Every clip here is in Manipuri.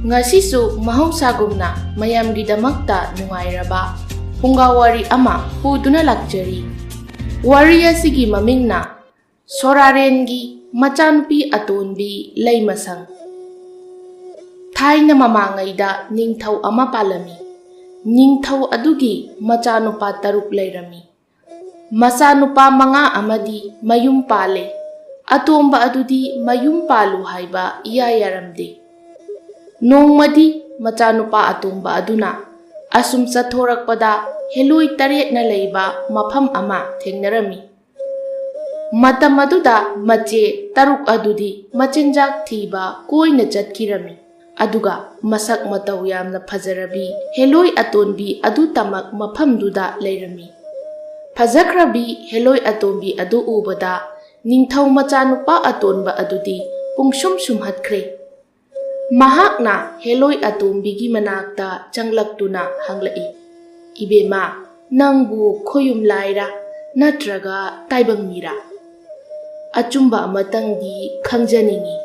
Ngasisu mahawsagumna mayamgidamakta nungairaba pungawari ama puduna lakjari. Wari asigi mamingna Sorarengi machanupi atonbi Laimasang. Thaina mamangayda ningthau ama palami. Ningthau adugi machanupa taruk lairami. Masanupa mga amadi mayum pale. Atomba adudi mayum palu haiba iyayaramde. Nongmadi machanupa atomba aduna asum sa thorakpada heloy taret na layba mafam ama thengnarami. Matam aduda mache taruk adudi machinjak thiba koina chatkirami. Aduga masak mataw yamna phajarabi heloy atonbi adu tamak mafamduda lairami. Phajakrabi heloy atombi adu ubada ningthau machanupa atonba adudi pungsum sumhatkre. Mahakna heloy atombigi manakta changlaktuna hanglai. Ibema nangbu khoyum laira natraga taibang mira. Achumba amatangdi khangjaningi.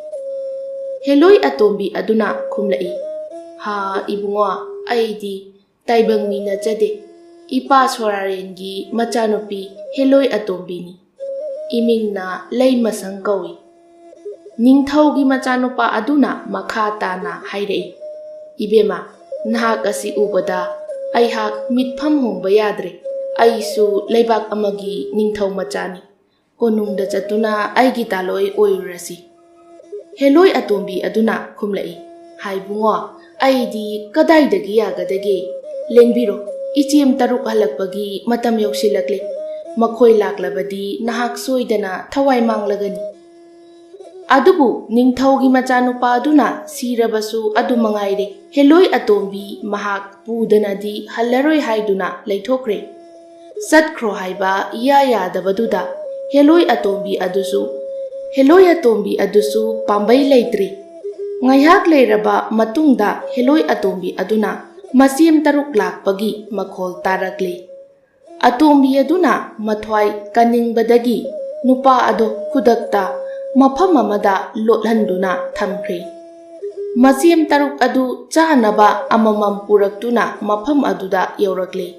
Heloy atombi aduna khumlai. Ha ibungwa aidi taibang mina jade. Ipa Sorarengi machanupi heloy atombini. Imingna Laimasang kawi. Ningthaugi machanupa aduna makata na hairei. Ibema nahak asi ubada aihak mitpham hongba yadre. Aisu leibak amagi ningthau machani. Konungda chatuna aigi taloi oirasi. Heloy atombi aduna khumlai. Haibungwa aidi kadaidagi yagadage. Lengbiro ichim taruk halakpagi matam yausilakle. Makhoi laklabadi nahak soidana thawai manglagani. Adubu ningthaugi machanupa aduna sirabasu adu mangaire. Heloy atombi mahak pudanadi halaroi haiduna leithokre. Satkro haiba iya yadabaduda heloy atombi adusu pambai leitri. Ngayhak leiraba matungda heloy atombi aduna masim taruk lakpagi makhol tarakle. Atombi aduna mathwai kaningbadagi nupa ado kudakta mafam amada lothanduna thamkhre. Masim taruk adu chanaba amamam puraktuna mafam aduda yaurakle.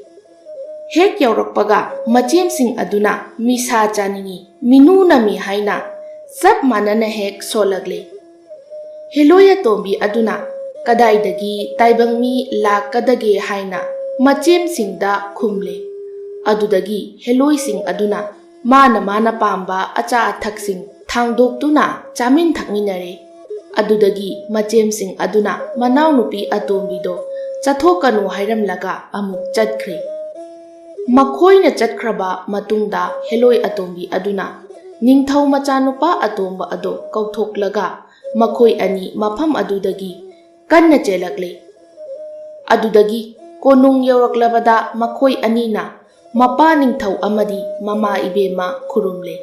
Hek yaurakpaga machem sing aduna misa chaningi minuna mi haina sab manana hek solakle. Heloy atombi aduna kadaidagi taibang mi lakadage haina machem singda khumle. Adudagi heloy sing aduna mana pamba acha athaksing thangdoktuna chamin thakminare. Adudagi machem sing aduna manaw nupi atombido chathokanu hairamlaga amuk chatkre. Makhoina chatkraba matungda heloy atombi aduna ningthau machanupa atomba ado kauthoklaga makhoi ani mafam adudagi kanna chelakle. Adudagi konung yauраklabada makhoi anina mapa ningthau amadi mama ibema khurumle.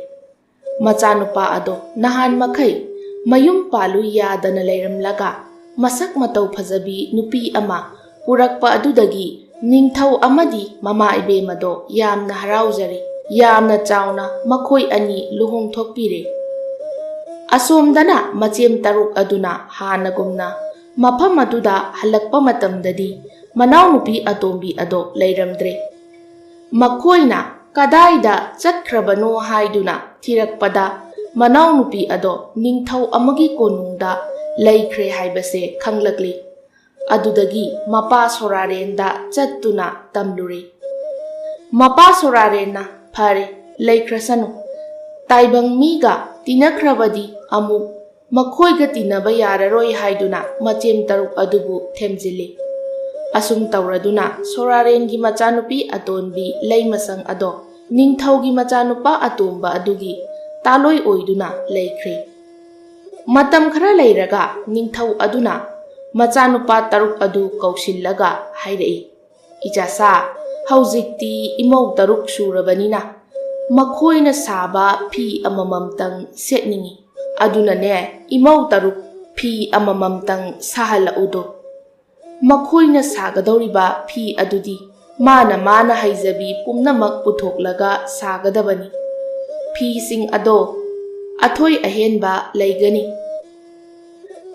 Machanupa ado nahan makai mayum palu yadana leiramlaga masak matau phajabi nupi ama purakpa adudagi ningthau amadi mama ibemado yamna haraujari. Yamna chauna makhoi ani luhong thokpire. Asomdana machem taruk aduna hanagumna mafam aduda halakpa matamdadi manaw nupi atombi ado leiramdre. Makhoina kadaida chatkrabano haiduna thirakpada manaw nupi ado ningthau amagi konungda leikre haibase khanglakli. Adudagi mapa Sorarenda chattuna tamlure. Mapa Sorarena phare laikrasanu. Taibang miga tinakrabadi amuk makhoiga tinaba yararoi haiduna machem taruk adubu themjili. Asum tauraduna Sorarengi machanupi atonbi Laimasang ado ningthaugi machanupa atomba adugi taloi oiduna leikre. Matam khara leiraga ningthau aduna machanupa taruk adu kausillaga hairei. Ijasa haujikti imau taruk surabanina makhoina saba phi amamamtang setningi. Aduna ne imau taruk phi amamamtang sahala udo. Makhoina sagadoriba phi adudi mana haizabi pumnamak puthoklaga sagadabani. Phi sing ado athoi ahenba leigani.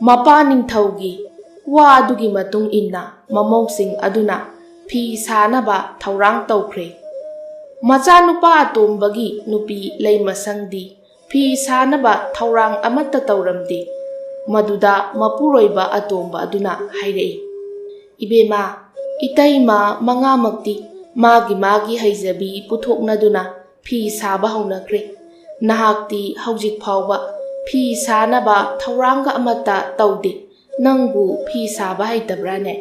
Mapa ningthaugi ꯋꯥ ꯑꯗꯨꯒꯤ ꯃꯇꯨꯡ ꯏꯟꯅ ꯃꯃꯧꯁꯤꯡ ꯑꯗꯨꯅ ꯐꯤ ꯁꯥꯅꯕ ꯊꯧꯔꯥꯡ ꯇꯧꯈ꯭ꯔꯦ꯫ ꯃꯆꯥꯅꯨꯄꯥ ꯑꯇꯣꯝꯕꯒꯤ ꯅꯨꯄꯤ ꯂꯩꯃꯁꯪꯗꯤ ꯐꯤ ꯁꯥꯅꯕ ꯊꯧꯔꯥꯡ ꯑꯃꯠꯇ ꯇꯧꯔꯝꯗꯦ꯫ ꯃꯗꯨꯗ ꯃꯄꯨꯔꯣꯏꯕ ꯑꯇꯣꯝꯕ ꯑꯗꯨꯅ ꯍꯥꯏꯔꯛꯏ, "ꯏꯕꯦꯝꯃ, ꯏꯇꯩꯃ ꯃꯉꯥꯃꯛꯇꯤ ꯃꯥꯒꯤ ꯍꯩꯖꯕꯤ ꯄꯨꯊꯣꯛꯅꯗꯨꯅ ꯐꯤ ꯁꯥꯕ ꯍꯧꯅꯈ꯭ꯔꯦ꯫ ꯅꯍꯥꯛꯇꯤ ꯍꯧꯖꯤꯛ ꯐꯥꯎꯕ ꯐꯤ ꯁꯥꯅꯕ ꯊꯧꯔꯥꯡꯒ ꯑꯃꯠꯇ ꯇꯧꯗꯦ꯫ ꯅꯪꯕꯨ ꯐꯤ ꯁꯥꯕ ꯍꯩꯇꯕ꯭ꯔꯥꯅꯦ?"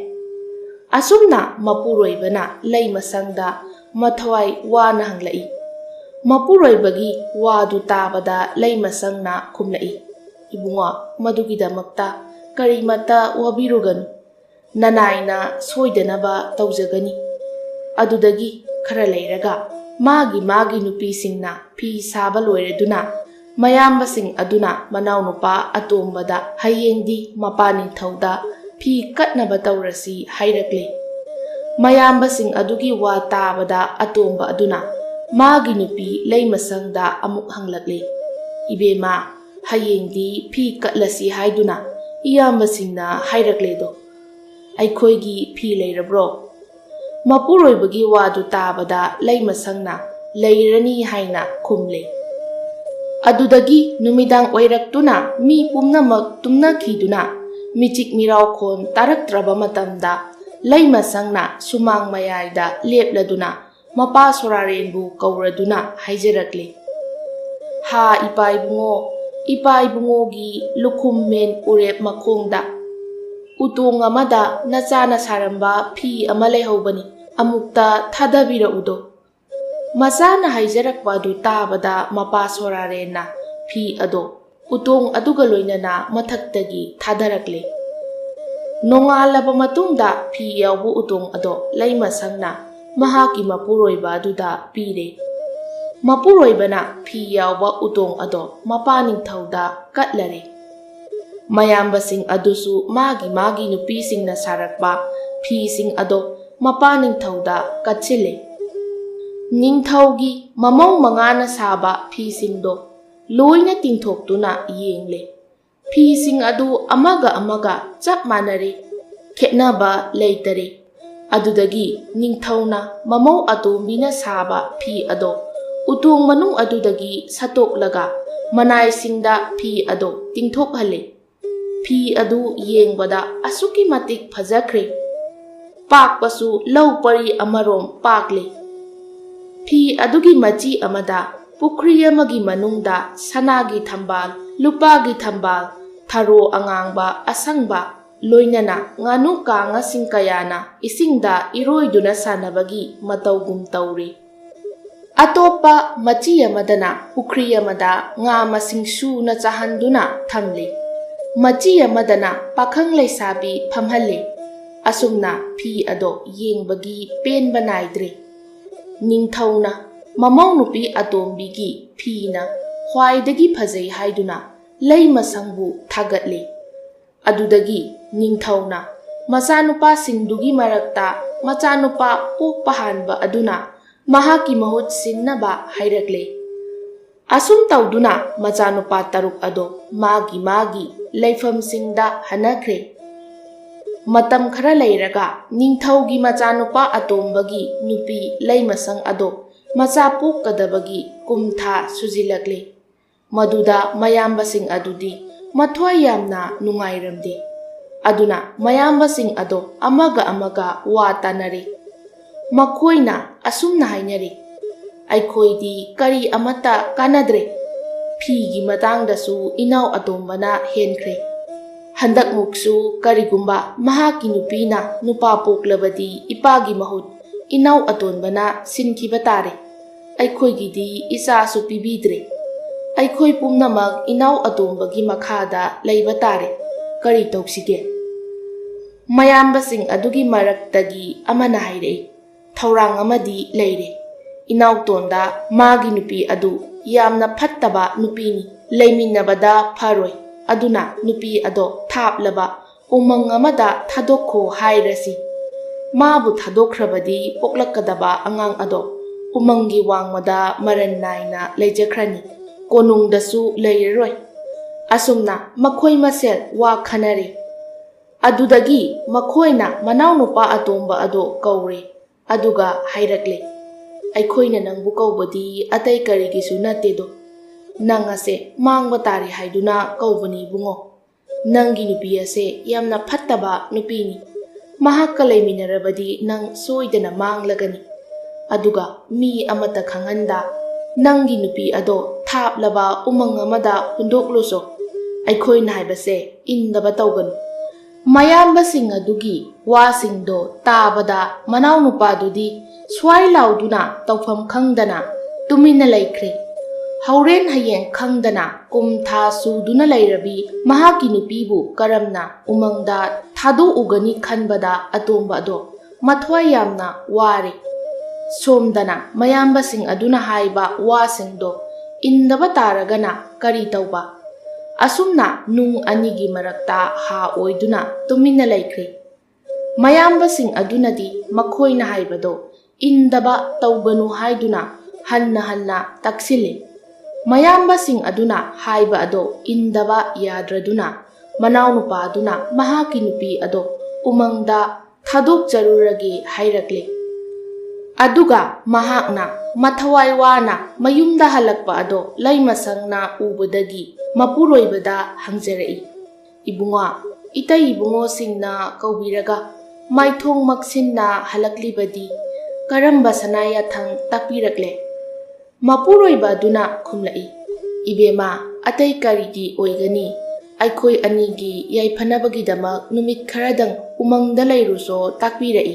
ꯑꯁꯨꯝꯅ ꯃꯄꯨꯔꯣꯏꯕꯅ ꯂꯩꯃꯁꯪꯗ ꯃꯊꯋꯥꯏ ꯋꯥꯅ ꯍꯪꯂꯛꯏ꯫ ꯃꯄꯨꯔꯣꯏꯕꯒꯤ ꯋꯥꯗꯨ ꯇꯥꯕꯗ ꯂꯩꯃꯁꯪꯅ ꯈꯨꯝꯂꯛꯏ, "ꯏꯕꯨꯡꯉꯣ, ꯃꯗꯨꯒꯤꯗꯃꯛꯇ ꯀꯔꯤꯃꯠꯇ ꯋꯥꯕꯤꯔꯨꯒꯅꯨ꯫ ꯅꯅꯥꯏꯅ ꯁꯣꯏꯗꯅꯕ ꯇꯧꯖꯒꯅꯤ꯫ ꯑꯗꯨꯗꯒꯤ ꯈꯔ ꯂꯩꯔꯒ ꯃꯥꯒꯤ ꯅꯨꯄꯤꯁꯤꯡꯅ ꯐꯤ ꯁꯥꯕ ꯂꯣꯏꯔꯗꯨꯅ ꯃꯌꯥꯝꯕꯁꯤꯡ ꯑꯗꯨꯅ ꯃꯅꯥꯎꯅꯨꯄꯥ ꯑꯇꯣꯝꯕꯗ ꯍꯌꯦꯡꯗꯤ ꯃꯄꯥꯅꯤꯡꯊꯧꯗ ꯐꯤ ꯀꯠꯅꯕ ꯇꯧꯔꯁꯤ ꯍꯥꯏꯔꯛꯂꯦ꯫ ꯃꯌꯥꯝꯕꯁꯤꯡ ꯑꯗꯨꯒꯤ ꯋꯥ ꯇꯥꯕꯗ ꯑꯇꯣꯝꯕ ꯑꯗꯨꯅ ꯃꯥꯒꯤ ꯅꯨꯄꯤ ꯂꯩꯃꯁꯪꯗ ꯑꯃꯨꯛ ꯍꯪꯂꯛꯂꯦ, "ꯏꯕꯦꯝꯃ, ꯍꯌꯦꯡꯗꯤ ꯐꯤ ꯀꯠꯂꯁꯤ ꯍꯥꯏꯗꯨꯅ ꯏꯌꯥꯝꯕꯁꯤꯡꯅ ꯍꯥꯏꯔꯛꯂꯦꯗꯣ, ꯑꯩꯈꯣꯏꯒꯤ ꯐꯤ ꯂꯩꯔꯕ꯭ꯔꯣ?" ꯃꯄꯨꯔꯣꯏꯕꯒꯤ ꯋꯥꯗꯨ ꯇꯥꯕꯗ ꯂꯩꯃꯁꯪꯅ ꯂꯩꯔꯅꯤ ꯍꯥꯏꯅ ꯈꯨꯝꯂꯦ꯫ ꯑꯗꯨꯗꯒꯤ ꯅꯨꯃꯤꯗꯥꯡ ꯑꯣꯏꯔꯛꯇꯨꯅ ꯃꯤ ꯄꯨꯝꯅꯃꯛ ꯇꯨꯝꯅꯈꯤꯗꯨꯅ ꯃꯤꯆꯤꯛ ꯃꯤꯔꯥꯎꯈꯣꯟ ꯇꯥꯔꯛꯇ꯭ꯔꯕ ꯃꯇꯝꯗ ꯂꯩꯃꯁꯪꯅ ꯁꯨꯃꯥꯡ ꯃꯌꯥꯏꯗ ꯂꯦꯞꯂꯗꯨꯅ ꯃꯄꯥ ꯁꯣꯔꯥꯔꯦꯟꯕꯨ ꯀꯧꯔꯗꯨꯅ ꯍꯥꯏꯖꯔꯛꯂꯦ, "ꯍꯥ ꯏꯄꯥ ꯏꯕꯨꯡꯉꯣ, ꯏꯄꯥ ꯏꯕꯨꯡꯉꯣꯒꯤ ꯂꯨꯈꯨꯝꯃꯦꯟ ꯎꯔꯦꯞ ꯃꯈꯣꯡꯗ ꯎꯇꯣꯡ ꯑꯃꯗ ꯅꯆꯥꯅ ꯁꯥꯔꯝꯕ ꯐꯤ ꯑꯃ ꯂꯩꯍꯧꯕꯅꯤ, ꯑꯃꯨꯛꯇ ꯊꯥꯗꯕꯤꯔꯛꯎꯗꯣ." ꯃꯆꯥꯅ ꯍꯥꯏꯖꯔꯛꯄ ꯑꯗꯨ ꯇꯥꯕꯗ ꯃꯄꯥ ꯁꯣꯔꯥꯔꯦꯟꯅ ꯐꯤ ꯑꯗꯣ ꯎꯇꯣꯡ ꯑꯗꯨꯒ ꯂꯣꯏꯅꯅ ꯃꯊꯛꯇꯒꯤ ꯊꯥꯗꯔꯛꯂꯦ꯫ ꯅꯣꯡꯉꯥꯜꯂꯕ ꯃꯇꯨꯡꯗ ꯐꯤ ꯌꯥꯎꯕ ꯎꯇꯣꯡ ꯑꯗꯣ ꯂꯩꯃꯁꯪꯅ ꯃꯍꯥꯛꯀꯤ ꯃꯄꯨꯔꯣꯏꯕ ꯑꯗꯨꯗ ꯄꯤꯔꯦ꯫ ꯃꯄꯨꯔꯣꯏꯕꯅ ꯐꯤ ꯌꯥꯎꯕ ꯎꯇꯣꯡ ꯑꯗꯣ ꯃꯄꯥꯅꯤꯡꯊꯧꯗ ꯀꯠꯂꯔꯦ꯫ ꯃꯌꯥꯝꯕꯁꯤꯡ ꯑꯗꯨꯁꯨ ꯃꯥꯒꯤ ꯅꯨꯄꯤꯁꯤꯡꯅ ꯁꯥꯔꯛꯄ ꯐꯤꯁꯤꯡ ꯑꯗꯣ ꯃꯄꯥꯅꯤꯡꯊꯧꯗ ꯀꯠꯁꯤꯜꯂꯦ꯫ ꯅꯤꯡꯊꯧꯒꯤ ꯃꯃꯧ ꯃꯉꯥꯅ ꯁꯥꯕ ꯐꯤꯁꯤꯡꯗꯣ ꯂꯣꯏꯅ ꯇꯤꯡꯊꯣꯛꯇꯨꯅ ꯌꯦꯡꯂꯦ꯫ ꯐꯤꯁꯤꯡ ꯑꯗꯨ ꯑꯃꯒ ꯆꯞ ꯃꯥꯟꯅꯔꯦ, ꯈꯦꯠꯅꯕ ꯂꯩꯇꯔꯦ꯫ ꯑꯗꯨꯗꯒꯤ ꯅꯤꯡꯊꯧꯅ ꯃꯃꯧ ꯑꯇꯣꯝꯕꯤꯅ ꯁꯥꯕ ꯐꯤ ꯑꯗꯣ ꯎꯇꯣꯡ ꯃꯅꯨꯡ ꯑꯗꯨꯗꯒꯤ ꯁꯠꯇꯣꯛꯂꯒ ꯃꯅꯥꯏꯁꯤꯡꯗ ꯐꯤ ꯑꯗꯣ ꯇꯤꯡꯊꯣꯛꯍꯜꯂꯦ꯫ ꯐꯤ ꯑꯗꯨ ꯌꯦꯡꯕꯗ ꯑꯁꯨꯛꯀꯤ ꯃꯇꯤꯛ ꯐꯖꯈ꯭ꯔꯦ꯫ ꯄꯥꯛꯄꯁꯨ ꯂꯧ ꯄꯔꯤ ꯑꯃꯔꯣꯝ ꯄꯥꯛꯂꯦ꯫ ꯐꯤ ꯑꯗꯨꯒꯤ ꯃꯆꯤ ꯑꯃꯗ ꯄꯨꯈ꯭ꯔꯤ ꯑꯃꯒꯤ ꯃꯅꯨꯡꯗ ꯁꯅꯥꯒꯤ ꯊꯝꯕꯥꯜ, ꯂꯨꯄꯥꯒꯤ ꯊꯝꯕꯥꯜ, ꯊꯔꯣ ꯑꯉꯥꯡꯕ ꯑꯁꯪꯕ ꯂꯣꯏꯅꯅ ꯉꯥꯅꯨ ꯀꯥꯡꯉꯁꯤꯡ ꯀꯌꯥꯅ ꯏꯁꯤꯡꯗ ꯏꯔꯣꯏꯗꯨꯅ ꯁꯥꯟꯅꯕꯒꯤ ꯃꯇꯧꯒꯨꯝ ꯇꯧꯔꯦ꯫ ꯑꯇꯣꯞꯄ ꯃꯆꯤ ꯑꯃꯗꯅ ꯄꯨꯈ꯭ꯔꯤ ꯑꯃꯗ ꯉꯥ ꯃꯁꯤꯡ ꯁꯨꯅ ꯆꯥꯍꯟꯗꯨꯅ ꯊꯝꯂꯦ꯫ ꯃꯆꯤ ꯑꯃꯗꯅ ꯄꯥꯈꯪ ꯂꯩꯁꯥꯕꯤ ꯐꯝꯍꯜꯂꯦ꯫ ꯑꯁꯨꯝꯅ ꯐꯤ ꯑꯗꯣ ꯌꯦꯡꯕꯒꯤ ꯄꯦꯟꯕ ꯅꯥꯏꯗ꯭ꯔꯦ꯫ ꯅꯤꯡꯊꯧꯅ ꯃꯃꯧ ꯅꯨꯄꯤ ꯑꯇꯣꯝꯕꯤꯒꯤ ꯐꯤꯅ ꯈ꯭ꯋꯥꯏꯗꯒꯤ ꯐꯖꯩ ꯍꯥꯏꯗꯨꯅ ꯂꯩꯃꯁꯪꯕꯨ ꯊꯥꯒꯠꯂꯦ꯫ ꯑꯗꯨꯗꯒꯤ ꯅꯤꯡꯊꯧꯅ ꯃꯆꯥꯅꯨꯄꯥꯁꯤꯡꯗꯨꯒꯤ ꯃꯔꯛꯇ ꯃꯆꯥꯅꯨꯄꯥ ꯄꯣꯛꯄ ꯍꯥꯟꯕ ꯑꯗꯨꯅ ꯃꯍꯥꯛꯀꯤ ꯃꯍꯨꯠ ꯁꯤꯟꯅꯕ ꯍꯥꯏꯔꯛꯂꯦ꯫ ꯑꯁꯨꯝ ꯇꯧꯗꯨꯅ ꯃꯆꯥꯅꯨꯄꯥ 6 ꯑꯗꯣ ꯃꯥꯒꯤ ꯂꯩꯐꯝꯁꯤꯡꯗ ꯍꯟꯅꯈ꯭ꯔꯦ꯫ ꯃꯇꯝ ꯈꯔ ꯂꯩꯔꯒ ꯅꯤꯡꯊꯧꯒꯤ ꯃꯆꯥꯅꯨꯄꯥ ꯑꯇꯣꯝꯕꯒꯤ ꯅꯨꯄꯤ ꯂꯩꯃꯁꯪ ꯑꯗꯣ ꯃꯆꯥ ꯄꯣꯛꯀꯗꯕꯒꯤ ꯀꯨꯝꯊꯥ ꯁꯨꯖꯤꯜꯂꯛꯂꯦ꯫ ꯃꯗꯨꯗ ꯃꯌꯥꯝꯕꯁꯤꯡ ꯑꯗꯨꯗꯤ ꯃꯊ꯭ꯋꯥꯏ ꯌꯥꯝꯅ ꯅꯨꯡꯉꯥꯏꯔꯝꯗꯦ꯫ ꯑꯗꯨꯅ ꯃꯌꯥꯝꯕꯁꯤꯡ ꯑꯗꯣ ꯑꯃꯒ ꯋꯥ ꯇꯥꯅꯔꯦ꯫ ꯃꯈꯣꯏꯅ ꯑꯁꯨꯝꯅ ꯍꯥꯏꯅꯔꯦ, "ꯑꯩꯈꯣꯏꯗꯤ ꯀꯔꯤ ꯑꯃꯠꯇ ꯀꯥꯟꯅꯗ꯭ꯔꯦ꯫ ꯐꯤꯒꯤ ꯃꯇꯥꯡꯗꯁꯨ ꯏꯅꯥꯎ ꯑꯇꯣꯝꯕꯅ ꯍꯦꯟꯈ꯭ꯔꯦ꯫ ꯍꯟꯗꯛꯃꯨꯛꯁꯨ ꯀꯔꯤꯒꯨꯝꯕ ꯃꯍꯥꯛꯀꯤ ꯅꯨꯄꯤꯅ ꯅꯨꯄꯥ ꯄꯣꯛꯂꯕꯗꯤ ꯏꯄꯥꯒꯤ ꯃꯍꯨꯠ ꯏꯅꯥꯎ ꯑꯇꯣꯟꯕꯅ ꯁꯤꯟꯈꯤꯕ ꯇꯥꯔꯦ꯫ ꯑꯩꯈꯣꯏꯒꯤꯗꯤ ꯏꯆꯥꯁꯨ ꯄꯤꯕꯤꯗ꯭ꯔꯦ꯫ ꯑꯩꯈꯣꯏ ꯄꯨꯝꯅꯃꯛ ꯏꯅꯥꯎ ꯑꯇꯣꯝꯕꯒꯤ ꯃꯈꯥꯗ ꯂꯩꯕ ꯇꯥꯔꯦ꯫ ꯀꯔꯤ ꯇꯧꯁꯤꯒꯦ?" ꯃꯌꯥꯝꯕꯁꯤꯡ ꯑꯗꯨꯒꯤ ꯃꯔꯛꯇꯒꯤ ꯑꯃꯅ ꯍꯥꯏꯔꯛꯏ, "ꯊꯧꯔꯥꯡ ꯑꯃꯗꯤ ꯂꯩꯔꯦ꯫ ꯏꯅꯥꯎꯇꯣꯟꯗ ꯃꯥꯒꯤ ꯅꯨꯄꯤ ꯑꯗꯨ ꯌꯥꯝꯅ ꯐꯠꯇꯕ ꯅꯨꯄꯤꯅꯤ, ꯂꯩꯃꯤꯟꯅꯕꯗ ꯐꯔꯣꯏ꯫ ꯑꯗꯨꯅ ꯅꯨꯄꯤ ꯑꯗꯣ ꯊꯥꯞꯂꯕ ꯎꯃꯪ ꯑꯃꯗ ꯊꯥꯗꯣꯛꯈꯣ ꯍꯥꯏꯔꯁꯤ꯫ ꯃꯥꯕꯨ ꯊꯥꯗꯣꯛꯈ꯭ꯔꯕꯗꯤ ꯄꯣꯛꯂꯛꯀꯗꯕ ꯑꯉꯥꯡ ꯑꯗꯣ ꯎꯃꯪꯒꯤ ꯋꯥꯡꯃꯗ ꯃꯔꯟ ꯅꯥꯏꯅ ꯂꯩꯖꯈ꯭ꯔꯅꯤ, ꯀꯣꯅꯨꯡꯗꯁꯨ ꯂꯩꯔꯔꯣꯏ." ꯑꯁꯨꯝꯅ ꯃꯈꯣꯏ ꯃꯁꯦꯜ ꯋꯥ ꯈꯟꯅꯔꯦ꯫ ꯑꯗꯨꯗꯒꯤ ꯃꯈꯣꯏꯅ ꯃꯅꯥꯎꯅꯨꯄꯥ ꯑꯇꯣꯝꯕ ꯑꯗꯣ ꯀꯧꯔꯦ ꯑꯗꯨꯒ ꯍꯥꯏꯔꯛꯂꯦ, ꯑꯩꯈꯣꯏꯅ ꯅꯪꯕꯨ ꯀꯧꯕꯗꯤ ꯑꯇꯩ ꯀꯔꯤꯒꯤꯁꯨ ꯅꯠꯇꯦꯗꯣ, ꯅꯪ ꯑꯁꯦ ꯃꯥꯡꯕ ꯇꯥꯔꯦ ꯍꯥꯏꯗꯨꯅ ꯀꯧꯕꯅꯤ ꯏꯕꯨꯡꯉꯣ꯫ ꯅꯪꯒꯤ ꯅꯨꯄꯤ ꯑꯁꯦ ꯌꯥꯝꯅ ꯐꯠꯇꯕ ꯅꯨꯄꯤꯅꯤ, ꯃꯍꯥꯛꯀ ꯂꯩꯃꯤꯟꯅꯔꯕꯗꯤ ꯅꯪ ꯁꯣꯏꯗꯅ ꯃꯥꯡꯂꯒꯅꯤ꯫ ꯑꯗꯨꯒ ꯃꯤ ꯑꯃꯠꯇ ꯈꯪꯍꯟꯗ ꯅꯪꯒꯤ ꯅꯨꯄꯤ ꯑꯗꯣ ꯊꯥꯞꯂꯕ ꯎꯃꯪ ꯑꯃꯗ ꯍꯨꯟꯗꯣꯛꯂꯨꯆꯣ, ꯑꯩꯈꯣꯏꯅ ꯍꯥꯏꯕꯁꯦ ꯏꯟꯗꯕ ꯇꯧꯒꯅꯨ꯫ ꯃꯌꯥꯝꯕꯁꯤꯡ ꯑꯗꯨꯒꯤ ꯋꯥꯁꯤꯡꯗꯣ ꯇꯥꯕꯗ ꯃꯅꯥꯎꯅꯨꯄꯥꯗꯨꯗꯤ ꯁ꯭ꯋꯥꯏ ꯂꯥꯎꯗꯨꯅ ꯇꯧꯐꯝ ꯈꯪꯗꯅ ꯇꯨꯃꯤꯟꯅ ꯂꯩꯈ꯭ꯔꯦ꯫ ꯍꯧꯔꯦꯟ ꯍꯌꯦꯡ ꯈꯪꯗꯅ ꯀꯨꯝ ꯊꯥ ꯁꯨꯗꯨꯅ ꯂꯩꯔꯕꯤ ꯃꯍꯥꯛꯀꯤ ꯅꯨꯄꯤꯕꯨ ꯀꯔꯝꯅ ꯎꯃꯪꯗ ꯊꯥꯗꯣꯛꯎꯒꯅꯤ ꯈꯟꯕꯗ ꯑꯇꯣꯝꯕ ꯑꯗꯣ ꯃꯊ꯭ꯋꯥꯏ ꯌꯥꯝꯅ ꯋꯥꯔꯦ꯫ ꯁꯣꯝꯗꯅ ꯃꯌꯥꯝꯕꯁꯤꯡ ꯑꯗꯨꯅ ꯍꯥꯏꯕ ꯋꯥꯁꯤꯡꯗꯣ ꯏꯟꯗꯕ ꯇꯥꯔꯒꯅ ꯀꯔꯤ ꯇꯧꯕ? ꯑꯁꯨꯝꯅ ꯅꯨꯡ ꯑꯅꯤꯒꯤ ꯃꯔꯛꯇ ꯍꯥ ꯑꯣꯏꯗꯨꯅ ꯇꯨꯃꯤꯟꯅ ꯂꯩꯈ꯭ꯔꯦ꯫ ꯃꯌꯥꯝꯕꯁꯤꯡ ꯑꯗꯨꯅꯗꯤ ꯃꯈꯣꯏꯅ ꯍꯥꯏꯕꯗꯣ ꯏꯟꯗꯕ ꯇꯧꯒꯅꯨ ꯍꯥꯏꯗꯨꯅ ꯍꯟꯅ ꯍꯟꯅ ꯇꯛꯁꯤꯜꯂꯦ꯫ ꯃꯌꯥꯝꯕꯁꯤꯡ ꯑꯗꯨꯅ ꯍꯥꯏꯕ ꯑꯗꯣ ꯏꯟꯗꯕ ꯌꯥꯗ꯭ꯔꯗꯨꯅ ꯃꯅꯥꯎꯅꯨꯄꯥ ꯑꯗꯨꯅ ꯃꯍꯥꯛꯀꯤ ꯅꯨꯄꯤ ꯑꯗꯣ ꯎꯃꯪꯗ ꯊꯥꯗꯣꯛꯆꯔꯨꯔꯒꯦ ꯍꯥꯏꯔꯛꯂꯦ꯫ ꯑꯗꯨꯒ ꯃꯍꯥꯛꯅ ꯃꯊꯋꯥꯏ ꯋꯥꯅ ꯃꯌꯨꯝꯗ ꯍꯜꯂꯛꯄ ꯑꯗꯣ ꯂꯩꯃꯁꯪꯅ ꯎꯕꯗꯒꯤ ꯃꯄꯨꯔꯣꯏꯕꯗ ꯍꯪꯖꯔꯛꯏ, ꯏꯕꯨꯡꯉꯣ, ꯏꯇꯩ ꯏꯕꯨꯡꯉꯣꯁꯤꯡꯅ ꯀꯧꯕꯤꯔꯒ ꯃꯥꯏꯊꯣꯡ ꯃꯛꯁꯤꯟꯅ ꯍꯜꯂꯛꯂꯤꯕꯗꯤ ꯀꯔꯝꯕ ꯁꯅꯥ ꯌꯥꯊꯪ ꯇꯥꯛꯄꯤꯔꯛꯂꯦ? ꯃꯄꯨꯔꯣꯏꯕ ꯑꯗꯨꯅ ꯈꯨꯝꯂꯛꯏ, ꯏꯕꯦꯝꯃ, ꯑꯇꯩ ꯀꯔꯤꯒꯤ ꯑꯣꯏꯒꯅꯤ, ꯑꯩꯈꯣꯏ ꯑꯅꯤꯒꯤ ꯌꯥꯏꯐꯅꯕꯒꯤꯗꯃꯛ ꯅꯨꯃꯤꯠ ꯈꯔꯗꯪ ꯎꯃꯪꯗ ꯂꯩꯔꯨꯆꯣ ꯇꯥꯛꯄꯤꯔꯛꯏ꯫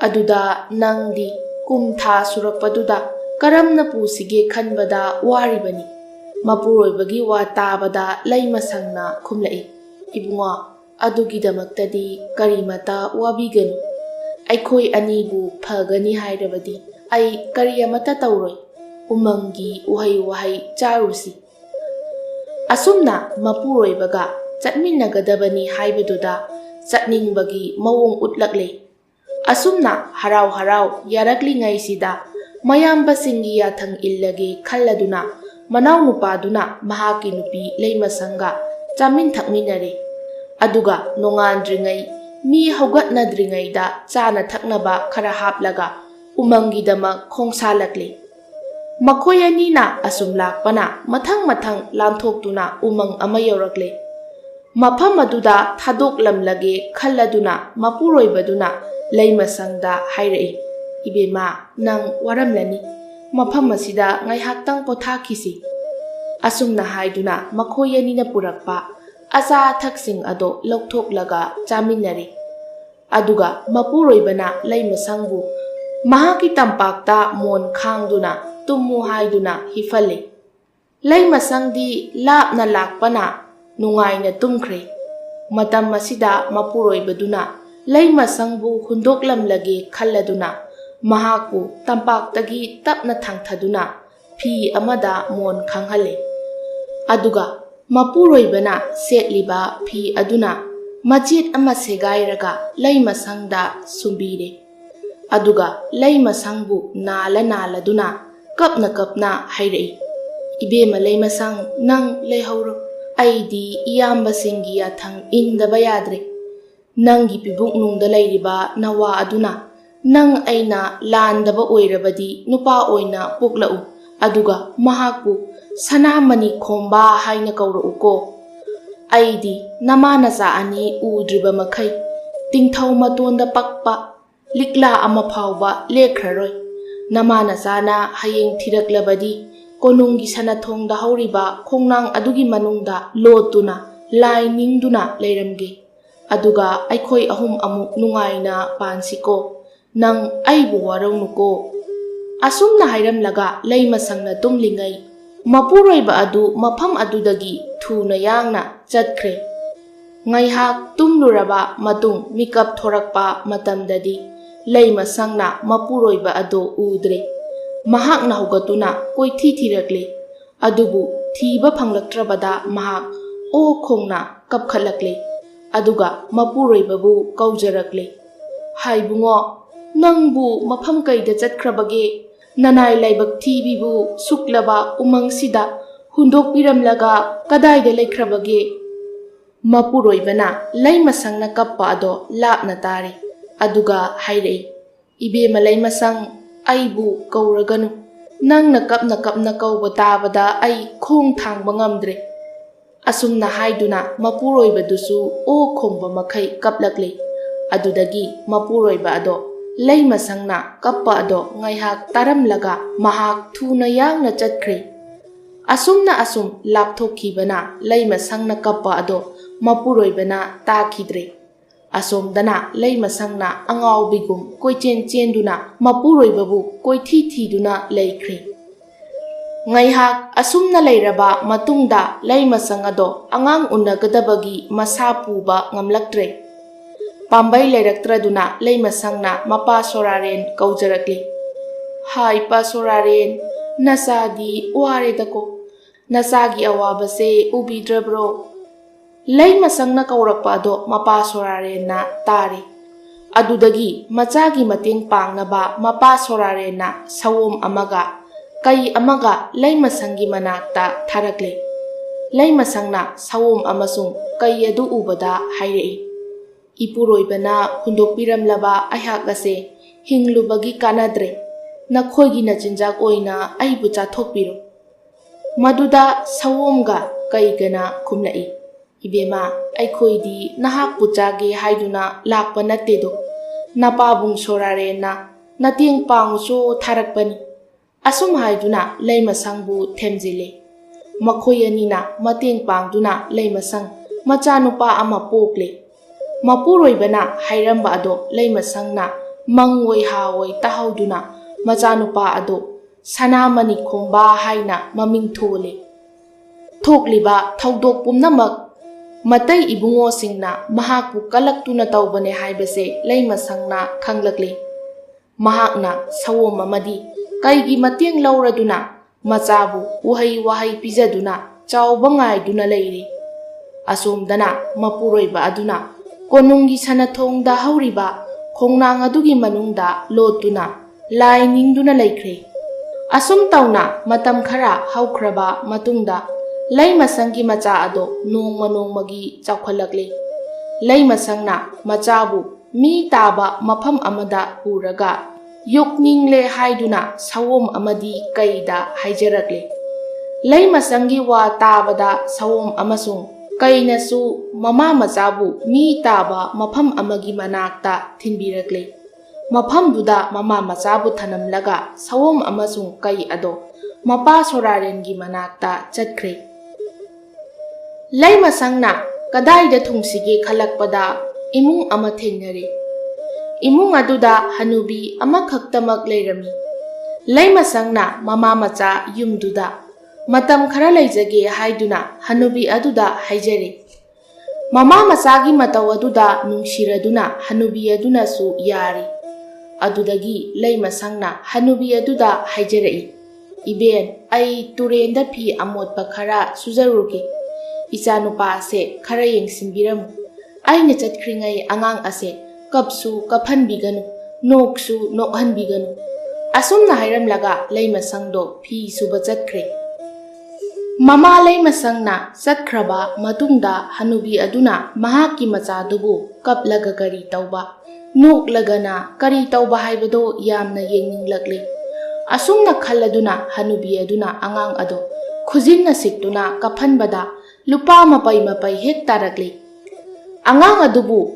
ꯑꯗꯨꯗ ꯅꯪꯗꯤ ꯀꯨꯝ ꯊꯥ ꯁꯨꯔꯛꯄꯗꯨꯗ ꯀꯔꯝꯅ ꯄꯨꯁꯤꯒꯦ ꯈꯟꯕꯗ ꯋꯥꯔꯤꯕꯅꯤ꯫ ꯃꯄꯨꯔꯣꯏꯕꯒꯤ ꯋꯥ ꯇꯥꯕꯗ ꯂꯩꯃꯁꯪꯅ ꯈꯨꯝꯂꯛꯏ, ꯏꯕꯨꯡꯉꯣ, ꯑꯗꯨꯒꯤꯗꯃꯛꯇꯗꯤ ꯀꯔꯤꯃꯇ ꯋꯥꯕꯤꯒꯅꯨ, ꯑꯩꯈꯣই ꯑꯅꯤꯕꯨ ꯐꯒꯅꯤ ꯍꯥꯏꯔꯕꯗꯤ ꯑꯩ ꯀꯔꯤ ꯑꯃꯠꯇ ꯇꯧꯔꯣꯏ, ꯎꯃꯪꯒꯤ ꯎꯍꯩ ꯋꯥꯍꯩ ꯆꯥꯔꯨꯁꯤ꯫ ꯑꯁꯨꯝꯅ ꯃꯄꯨꯔꯣꯏꯕꯒ ꯆꯠꯃꯤꯟꯅꯒꯗꯕꯅꯤ ꯍꯥꯏꯕꯗꯨꯗ ꯆꯠꯅꯤꯡꯕꯒꯤ ꯃꯑꯣꯡ ꯎꯠꯂꯛꯂꯦ꯫ ꯑꯁꯨꯝꯅ ꯍꯔꯥꯎ ꯍꯔꯥꯎ ꯌꯥꯔꯛꯂꯤꯉꯩꯁꯤꯗ ꯃꯌꯥꯝꯕꯁꯤꯡꯒꯤ ꯌꯥꯊꯪ ꯏꯜꯂꯒꯦ ꯈꯜꯂꯗꯨꯅ ꯃꯅꯥꯎꯅꯨꯄꯥꯗꯨꯅ ꯃꯍꯥꯛꯀꯤ ꯅꯨꯄꯤ ꯂꯩꯃꯁꯪꯒ ꯆꯥꯃꯤꯟ ꯊꯛꯃꯤꯟꯅꯔꯦ꯫ ꯑꯗꯨꯒ ꯅꯣꯡꯉꯥꯟꯗ꯭ꯔꯤꯉꯩ ꯃꯤ ꯍꯧꯒꯠꯅꯗ꯭ꯔꯤꯉꯩꯗ ꯆꯥꯅ ꯊꯛꯅꯕ ꯈꯔ ꯍꯥꯞꯂꯒ ꯎꯃꯪꯒꯤꯗꯃꯛ ꯈꯣꯡꯁꯥꯜꯂꯛꯂꯦ꯫ ꯃꯈꯣꯏ ꯑꯅꯤꯅ ꯑꯁꯨꯝ ꯂꯥꯛꯄꯅ ꯃꯊꯪ ꯃꯊꯪ ꯂꯥꯟꯊꯣꯛꯇꯨꯅ ꯎꯃꯪ ꯑꯃ ꯌꯧꯔꯛꯂꯦ꯫ ꯃꯐꯝ ꯑꯗꯨꯗ ꯊꯥꯗꯣꯛꯂꯝꯂꯒꯦ ꯈꯜꯂꯗꯨꯅ ꯃꯄꯨꯔꯣꯏꯕꯗꯨꯅ ꯂꯩꯃꯁꯪꯗ ꯍꯥꯏꯔꯛꯏ, ꯏꯕꯦꯝꯃ, ꯅꯪ ꯋꯥꯔꯝꯂꯅꯤ, ꯃꯐꯝ ꯑꯁꯤꯗ ꯉꯥꯏꯍꯥꯛꯇꯪ ꯄꯣꯊꯥꯈꯤꯁꯤ꯫ ꯑꯁꯨꯝꯅ ꯍꯥꯏꯗꯨꯅ ꯃꯈꯣꯏ ꯑꯅꯤꯅ ꯄꯨꯔꯛꯄ ꯑꯆꯥ ꯑꯊꯛꯁꯤꯡ ꯑꯗꯣ ꯂꯧꯊꯣꯛꯂꯒ ꯆꯥꯃꯤꯟꯅꯔꯦ꯫ ꯑꯗꯨꯒ ꯃꯄꯨꯔꯣꯏꯕꯅ ꯂꯩꯃꯁꯪꯕꯨ ꯃꯍꯥꯛꯀꯤ ꯇꯝꯄꯥꯛꯇ ꯃꯣꯟ ꯈꯥꯡꯗꯨꯅ ꯇꯨꯝꯃꯨ ꯍꯥꯏꯗꯨꯅ ꯍꯤꯞꯍꯜꯂꯦ꯫ ꯂꯩꯃꯁꯪꯗꯤ ꯂꯥꯞꯅ ꯂꯥꯛꯄꯅ ꯅꯨꯡꯉꯥꯏꯅ ꯇꯨꯝꯈ꯭ꯔꯦ꯫ ꯃꯇꯝ ꯑꯁꯤꯗ ꯃꯄꯨꯔꯣꯏꯕꯗꯨꯅ ꯂꯩꯃꯁꯪꯕꯨ ꯍꯨꯟꯗꯣꯛꯂꯝꯂꯒꯦ ꯈꯜꯂꯗꯨꯅ ꯃꯍꯥꯛꯄꯨ ꯇꯝꯄꯥꯛꯇꯒꯤ ꯇꯞꯅ ꯊꯥꯡꯊꯗꯨꯅ ꯐꯤ ꯑꯃꯗ ꯃꯣꯟ ꯈꯥꯡꯍꯜꯂꯦ꯫ ꯑꯗꯨꯒ ꯃꯄꯨꯔꯣꯏꯕꯅ ꯁꯦꯠꯂꯤꯕ ꯐꯤ ꯑꯗꯨꯅ ꯃꯆꯦꯠ ꯑꯃ ꯁꯦꯒꯥꯏꯔꯒ ꯂꯩꯃꯁꯪꯗ ꯁꯨꯝꯕꯤꯔꯦ꯫ ꯑꯗꯨꯒ ꯂꯩꯃꯁꯪꯕꯨ ꯅꯥꯜꯂ ꯅꯥꯜꯂꯗꯨꯅ ꯀꯞꯅ ꯀꯞꯅ ꯍꯥꯏꯔꯛꯏ, ꯏꯕꯦꯝꯃ ꯂꯩꯃꯁꯪ, ꯅꯪ ꯂꯩꯍꯧꯔꯣ, ꯑꯩꯗꯤ ꯏꯌꯥꯝꯕꯁꯤꯡꯒꯤ ꯌꯥꯊꯪ ꯏꯟꯗꯕ ꯌꯥꯗ꯭ꯔꯦ꯫ ꯅꯪꯒꯤ ꯄꯤꯕꯨꯛꯅꯨꯡꯗ ꯂꯩꯔꯤꯕ ꯅꯋꯥ ꯑꯗꯨꯅ ꯅꯪ ꯑꯩꯅ ꯂꯥꯟꯗꯕ ꯑꯣꯏꯔꯕꯗꯤ ꯅꯨꯄꯥ ꯑꯣꯏꯅ ꯄꯣꯛꯂꯛꯎ, ꯑꯗꯨꯒ ꯃꯍꯥꯛꯄꯨ ꯁꯅꯥꯃణꯤ ꯈꯣꯝꯕꯥ ꯍꯥꯏꯅ ꯀꯧꯔꯛꯎꯀꯣ꯫ ꯑꯩꯗꯤ ꯅꯃꯥ ꯅꯆꯥ ꯑꯅꯤ ꯎꯗ꯭ꯔꯤꯕ ꯃꯈꯩ ꯇꯤꯡꯊꯧ ꯃꯇꯣꯟꯗ ꯄꯛꯄ ꯂꯤꯛꯂꯥ ꯑꯃ ꯐꯥꯎꯕ ꯂꯦꯛꯈ꯭ꯔꯔꯣꯏ꯫ ꯅꯃꯥ ꯅꯆꯥꯅ ꯍꯌꯦꯡ ꯊꯤꯔꯛꯂꯕꯗꯤ ꯀꯣꯅꯨꯡꯒꯤ ꯁꯅꯊꯣꯡꯗ ꯍꯧꯔꯤꯕ ꯈꯣꯡꯅꯥꯡ ꯑꯗꯨꯒꯤ ꯃꯅꯨꯡꯗ ꯂꯣꯠꯇꯨꯅ ꯂꯥꯏ ꯅꯤꯡꯗꯨꯅ ꯂꯩꯔꯝꯒꯦ, ꯑꯗꯨꯒ ꯑꯩꯈꯣꯏ ꯑꯍꯨꯝ ꯑꯃꯨꯛ ꯅꯨꯡꯉꯥꯏꯅ ꯄꯥꯟꯁꯤꯀꯣ, ꯅꯪ ꯑꯩꯕꯨ ꯋꯥꯔꯧꯅꯨꯀꯣ꯫ ꯑꯁꯨꯝꯅ ꯍꯥꯏꯔꯝꯂꯒ ꯂꯩꯃꯁꯪꯅ ꯇꯨꯝꯂꯤꯉꯩ ꯃꯄꯨꯔꯣꯏꯕ ꯑꯗꯨ ꯃꯐꯝ ꯑꯗꯨꯗꯒꯤ ꯊꯨꯅ ꯌꯥꯡꯅ ꯆꯠꯈ꯭ꯔꯦ꯫ ꯉꯥꯏꯍꯥꯛ ꯇꯨꯝꯂꯨꯔꯕ ꯃꯇꯨꯡ ꯃꯤꯀꯞ ꯊꯣꯔꯛꯄ ꯃꯇꯝꯗꯗꯤ ꯂꯩꯃꯁꯪꯅ ꯃꯄꯨꯔꯣꯏꯕ ꯑꯗꯨ ꯎꯗ꯭ꯔꯦ꯫ ꯃꯍꯥꯛꯅ ꯍꯧꯒꯠꯇꯨꯅ ꯀꯣꯏꯊꯤ ꯊꯤꯔꯛꯂꯦ, ꯑꯗꯨꯕꯨ ꯊꯤꯕ ꯐꯪꯂꯛꯇ꯭ꯔꯕꯗ ꯃꯍꯥꯛ ꯑꯣ ꯈꯣꯡꯅ ꯀꯞꯈꯠꯂꯛꯂꯦ꯫ ꯑꯗꯨꯒ ꯃꯄꯨꯔꯣꯏꯕꯕꯨ ꯀꯧꯖꯔꯛꯂꯦ, ꯍꯥꯏꯕꯨꯡꯉꯣ, ꯅꯪꯕꯨ ꯃꯐꯝ ꯀꯩꯗ ꯆꯠꯈ꯭ꯔꯕꯒꯦ? ꯅꯅꯥꯏ ꯂꯥꯏꯕꯛ ꯊꯤꯕꯤꯕꯨ ꯁꯨꯛꯂꯕ ꯎꯃꯪꯁꯤꯗ ꯍꯨꯟꯗꯣꯛꯄꯤꯔꯝꯂꯒ ꯀꯗꯥꯏꯗ ꯂꯩꯈ꯭ꯔꯕꯒꯦ? Mapuroibana Laimasangna kappa ado lapna tari. Aduga hairei. Ibema Laimasang aibu kauraganu. Nangna kapna kauba tabada ai khong thangba ngamdre. Asumna haiduna mapuroibadusu o khongba makai kaplakle. Adudagi mapuroiba ado Laimasangna kappa ado ngaihak taramlaga mahak thuna yangna chatkre. Asumna asum lapthokibana Laimasangna kappa ado mapuroibana takidre. Asomdana Laimasangna angaubigum koichen chenduna mapuroibabu koithi thiduna leikre. Ngaihak asumna leiraba matungda Laimasang ado angang unagadabagi masa puba ngamlaktre. Pambai leiraktraduna Laimasangna mapa soraren kaujarakle. Hai pa soraren, nasadi waredako. Nasagi awabase ubidrabro. Laimasangna kaurakpa ado mapa soraren na tari. Adudagi macagi mating pangnaba mapa soraren na sawom amaga kay amaga Laimasanggi manakta tharakle. Laimasangna sawom amasung kay adu ubada hairei. Ipuroibana hundokpiramlaba aihak ase hinglubagi kanadre. Nakhoigi nachinjak oina aibu chathokpiro. Maduda sawomga kaigana kumlai. Ibema aikhoidi nahak puchage haiduna lakpa nattedo. Napabung sorarena nating pangso tharakpani. Asum haiduna Laimasangbu themjile. Makhoyanina mating pangduna Laimasang machanupa ama pokle. Mapuroibana hairamba ado Laimasangna mangwoi hawoi tahauduna machanupa ado sanamani khomba haina maming thole. Thokliba thaudok pumnamak Matai ibungo singna mahakpu kalaktuna taubane haibase Laimasangna khanglakle. Mahakna sawom amadi kaigi matiang lauraduna machabu wahai pijaduna chawba ngaiduna leiri. Asomdana mapuroiba aduna konunggi sanathongda hauriba khongnang adugi manungda lotuna lai ningduna laikre. Asum tauna matam khara haukraba matungda Laimasanggi macha ado nongmagi chawkhalakle. Laimasangna machabu mi taba mafam amada puraga yokningle haiduna sawom amadi kaida haijarakle. Laimasanggi wa tabada sawom amasung kainasu mama machabu mi taba mafam amagi manakta thinbirakle. Mafamduda mama machabu thanamlaga sawom amasung kai ado mapa sorarengi manakta chatkre. Laimasangna kadaida thungsige khalakpada imung ama thengnare. Imung aduda hanubi amakhaktamak leirami. Laimasangna mama macha yumduda matam khara leijage haiduna hanubi aduda haijare. Mama machagi mataw aduda nungsiraduna hanubi aduna su yari. Adudagi Laimasangna hanubi aduda haijarei. Iben ai turenda phi amotpa khara sujaruge. Ichanupa ase khara yengsinbiramu. Aina chatkringai angang ase kapsu kaphanbiganu noksu nokhanbiganu. Asumna hairamlaga Laimasangdo phi suba chatkre. Mama Laimasangna chatkraba matungda hanubi aduna mahakki machadubu kaplaga kari tauba noklagana kari tauba haibado yamna yengninglakley. Asumna khalladuna hanubi aduna angang ado khujinna siktuna kaphanbada lupa mapai hek tarakle. Angang adubu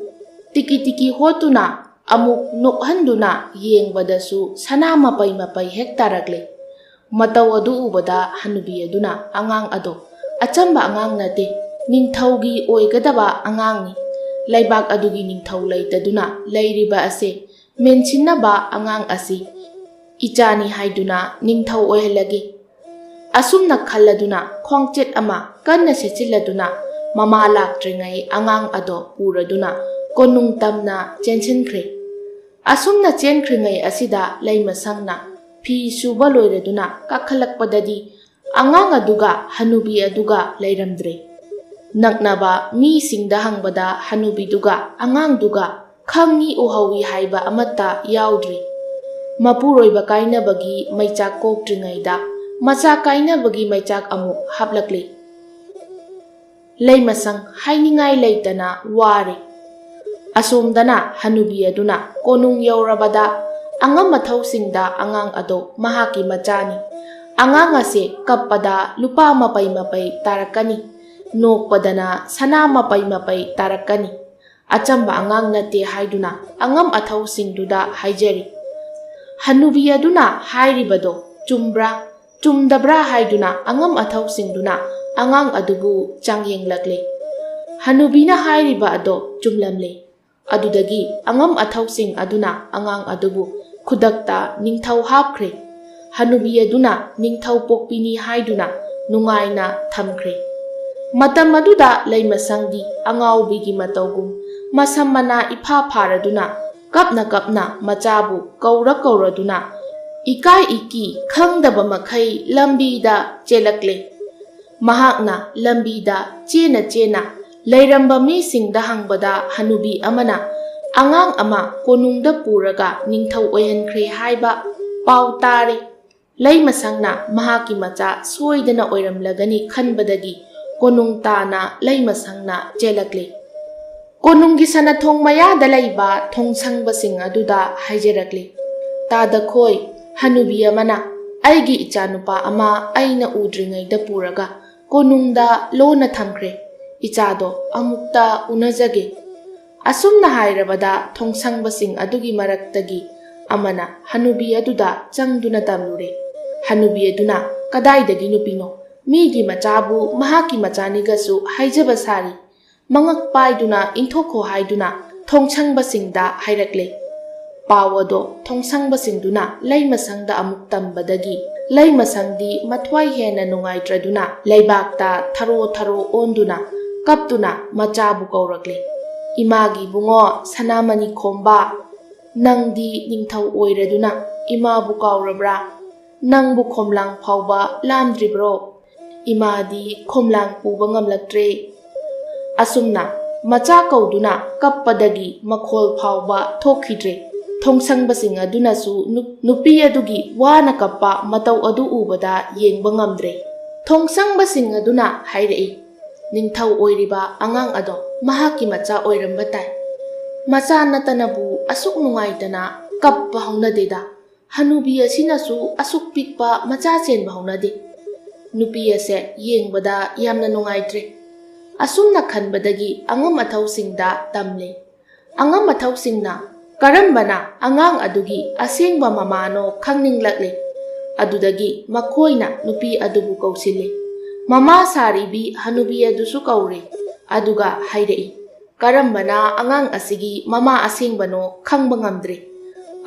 tiki hotuna amuk nokhanduna yengbadasu sana mapai hek tarakle. Mataw adu ubada hanubi aduna angang ado achamba angang nate ningthaugi oigadaba angang ni. Laibak adugi ningthau leitaduna leiriba ase menchinnaba angang asi ichani haiduna ningthau oihalage. Asumna khalladuna khongchet ama kanna sechilladuna mama laktringai angang ado puraduna konung tamna chenchinkre. Asumna chenkringai asida Laimasangna phi suba loiraduna kakhalakpadadi angang aduga hanubi aduga leiramdre. Naknaba mi singda hangbada hanubi duga angang duga khangni uhawi haiba amata yaudre. Mapuroiba kainabagi maichak koktringaida macha kainabagi maichak amu haplakle. Laimasang hainingay laytana wari. Asomdana hanubi aduna konung yaurabada angam mathawsingda angang ado mahaki machani. Angang ase kappada lupa mapay tarakani. Nokpadana sana mapay tarakani. Achamba angang nate haiduna angam athawsingduda haijari. Hanubi aduna hairibado chumbra chumdabra haiduna angam athawsingduna angang adubu changyenglagle. Hanubina hairiba ado chumlamle. Adudagi angam athawsing aduna angang adubu khudakta ningthau hapkhre. Hanubi aduna ningthau pokpini haiduna nungaina thamkhre. Matam aduda laimasangdi angawbigi matawgum masam mana ipha pharaduna kapna machabu kauraduna ikai iki khangdaba makhai lambida chelakle. Mahakna lambida chena lairamba misingda hangbada hanubi amana angang ama konungda puraga ningthau oihankhre haiba pau tare. Laimasangna mahaki macha soidana oiramlagani khanbadagi konung tana laimasangna chelakle. Konunggi sanathong mayada laiba thongsangba aduda haijarakle. Tada khoi hanubi amana aigi ichanupa ama aina udringaida puraga konungda lona thamkhre. Ichado amukta unajage. Asumna hairabada thongsangba adugi maraktagi amana hanubi aduda changduna tamlure. Hanubi aduna kadaidagi nupino migi machabu mahaki machanigasu haijaba sari. Mangak paiduna inthokho haiduna thongsangba hairakle. Pawado thongsangba duna laimasangda amuk tambadagi laimasangdi mathwai hena nungaitraduna laibakta tharo onduna kaptuna machabu kaurakle. Imagi bungo sanamani khomba nangdi ningthau oiraduna imabu kaurabra. Nangbu khomlang phauba lamdribro. Imadi khomlang puba ngamlaktre. Asumna macha kauduna kappadagi makhol phauba thokhidre. Thongsangba aduna su nupi adugi wana kappa matau adu ubada yengba ngamdre. Thongsangba aduna hairei. Ningthau oiriba angang ado mahaki macha oiramba tai. Macha natanabu asuk nungaitana kappa haunadeda. Hanubi asinasu asuk pikpa macha chenba haunade. Nupi ase yengbada yamna nungaitre. Asumna khanbadagi angam athawsingda tamle. Angam athawsingna karambana angang adugi asengba mamano khangninglagle. Adudagi makhoina nupi adubu kausile. Mama saribi hanubi adusu kaure. Aduga hairei. Karambana angang asigi mama asengbano khangba ngamdre.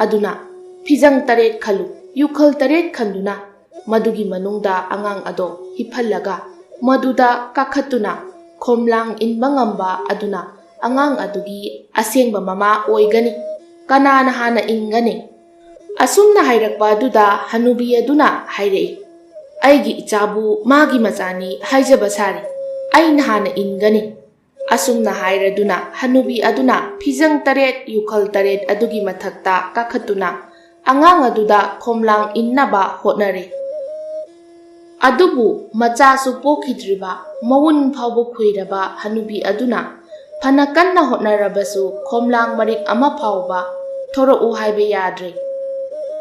Aduna Fizang taret khalu yukhal taret khanduna madugi manungda angang ado hiphallaga maduda kakhatuna khomlang inba ngamba aduna angang adugi asengba mama oigani kanana hana ingani. Asumna hairakpa aduda hanubi aduna hairei. Aigi ichabu magi machani haijaba sari aina hana ingani. Asumna hairaduna hanubi aduna fizang taret yukhal taret adugi mathakta kakhatuna angang aduda khomlang innaba hotnare. Adubu machasu pokhidriba mawun phawbu khuiraba hanubi aduna phana kanna hotnarabasu khomlang marik ama phawba thorau haiba yadre.